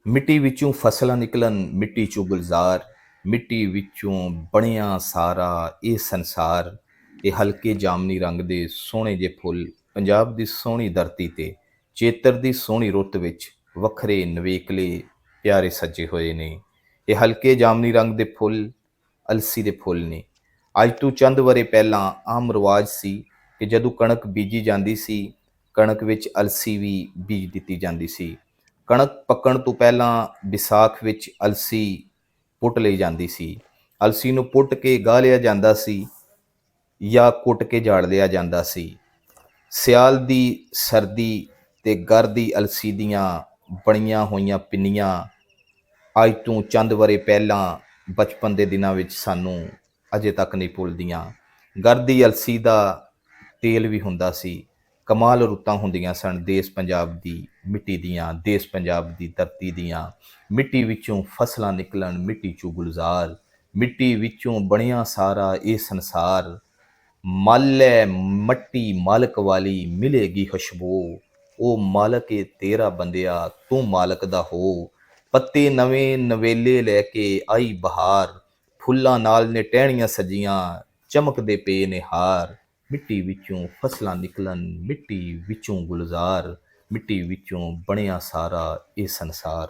ਮਿੱਟੀ ਵਿੱਚੋਂ ਫਸਲਾਂ ਨਿਕਲਣ, ਮਿੱਟੀ ਚੋਂ ਗੁਲਜ਼ਾਰ, ਮਿੱਟੀ ਵਿੱਚੋਂ ਬਣਿਆ ਸਾਰਾ ਇਹ ਸੰਸਾਰ। ਇਹ ਹਲਕੇ ਜਾਮਨੀ ਰੰਗ ਦੇ ਸੋਹਣੇ ਜਿਹੇ ਫੁੱਲ ਪੰਜਾਬ ਦੀ ਸੋਹਣੀ ਧਰਤੀ ਤੇ ਚੇਤਰ ਦੀ ਸੋਹਣੀ ਰੁੱਤ ਵਿੱਚ ਵੱਖਰੇ ਨਵੇਕਲੇ ਪਿਆਰੇ ਸੱਜੇ ਹੋਏ ਨੇ। ਇਹ ਹਲਕੇ ਜਾਮਨੀ ਰੰਗ ਦੇ ਫੁੱਲ ਅਲਸੀ ਦੇ ਫੁੱਲ ਨੇ। ਅੱਜ ਤੋਂ ਚੰਦ ਵਰ੍ਹੇ ਪਹਿਲਾਂ ਆਮ ਰਿਵਾਜ ਸੀ ਕਿ ਜਦੋਂ ਕਣਕ ਬੀਜੀ ਜਾਂਦੀ ਸੀ, ਕਣਕ ਵਿੱਚ ਅਲਸੀ ਵੀ ਬੀਜ ਦਿੱਤੀ ਜਾਂਦੀ ਸੀ। ਕਣਕ ਪੱਕਣ ਤੋਂ ਪਹਿਲਾਂ ਵਿਸਾਖ ਵਿੱਚ ਅਲਸੀ ਪੁੱਟ ਲਈ ਜਾਂਦੀ ਸੀ। ਅਲਸੀ ਨੂੰ ਪੁੱਟ ਕੇ ਗਾਹ ਲਿਆ ਜਾਂਦਾ ਸੀ ਜਾਂ ਕੁੱਟ ਕੇ ਜਾੜ ਲਿਆ ਜਾਂਦਾ ਸੀ। ਸਿਆਲ ਦੀ ਸਰਦੀ ਤੇ ਗਰ ਦੀ ਅਲਸੀ ਦੀਆਂ ਬਣੀਆਂ ਹੋਈਆਂ ਪਿੰਨੀਆਂ ਅੱਜ ਤੋਂ ਚੰਦ ਵਰ੍ਹੇ ਪਹਿਲਾਂ ਬਚਪਨ ਦੇ ਦਿਨਾਂ ਵਿੱਚ ਸਾਨੂੰ ਅਜੇ ਤੱਕ ਨਹੀਂ ਭੁੱਲਦੀਆਂ। ਗਰ ਦੀ ਅਲਸੀ ਦਾ ਤੇਲ ਵੀ ਹੁੰਦਾ ਸੀ। ਕਮਾਲ ਰੁੱਤਾਂ ਹੁੰਦੀਆਂ ਸਨ ਦੇਸ ਪੰਜਾਬ ਦੀ ਮਿੱਟੀ ਦੀਆਂ, ਦੇਸ ਪੰਜਾਬ ਦੀ ਧਰਤੀ ਦੀਆਂ। ਮਿੱਟੀ ਵਿੱਚੋਂ ਫਸਲਾਂ ਨਿਕਲਣ, ਮਿੱਟੀ ਚੋਂ ਗੁਲਜ਼ਾਰ, ਮਿੱਟੀ ਵਿੱਚੋਂ ਬਣਿਆ ਸਾਰਾ ਇਹ ਸੰਸਾਰ। ਮੱਲ ਹੈ ਮੱਟੀ ਮਾਲਕ ਵਾਲੀ, ਮਿਲੇਗੀ ਖੁਸ਼ਬੂ। ਉਹ ਮਾਲਕ ਏ ਤੇਰਾ ਬੰਦਿਆ, ਤੂੰ ਮਾਲਕ ਦਾ ਹੋ। ਪੱਤੇ ਨਵੇਂ ਨਵੇਲੇ ਲੈ ਕੇ ਆਈ ਬਹਾਰ, ਫੁੱਲਾਂ ਨਾਲ ਨੇ ਟਹਿਣੀਆਂ ਸਜੀਆਂ, ਚਮਕਦੇ ਪਏ ਨੇ ਹਾਰ। ਮਿੱਟੀ ਵਿੱਚੋਂ ਫਸਲਾਂ ਨਿਕਲਣ, ਮਿੱਟੀ ਵਿੱਚੋਂ ਗੁਲਜ਼ਾਰ, ਮਿੱਟੀ ਵਿੱਚੋਂ ਬਣਿਆ ਸਾਰਾ ਇਹ ਸੰਸਾਰ।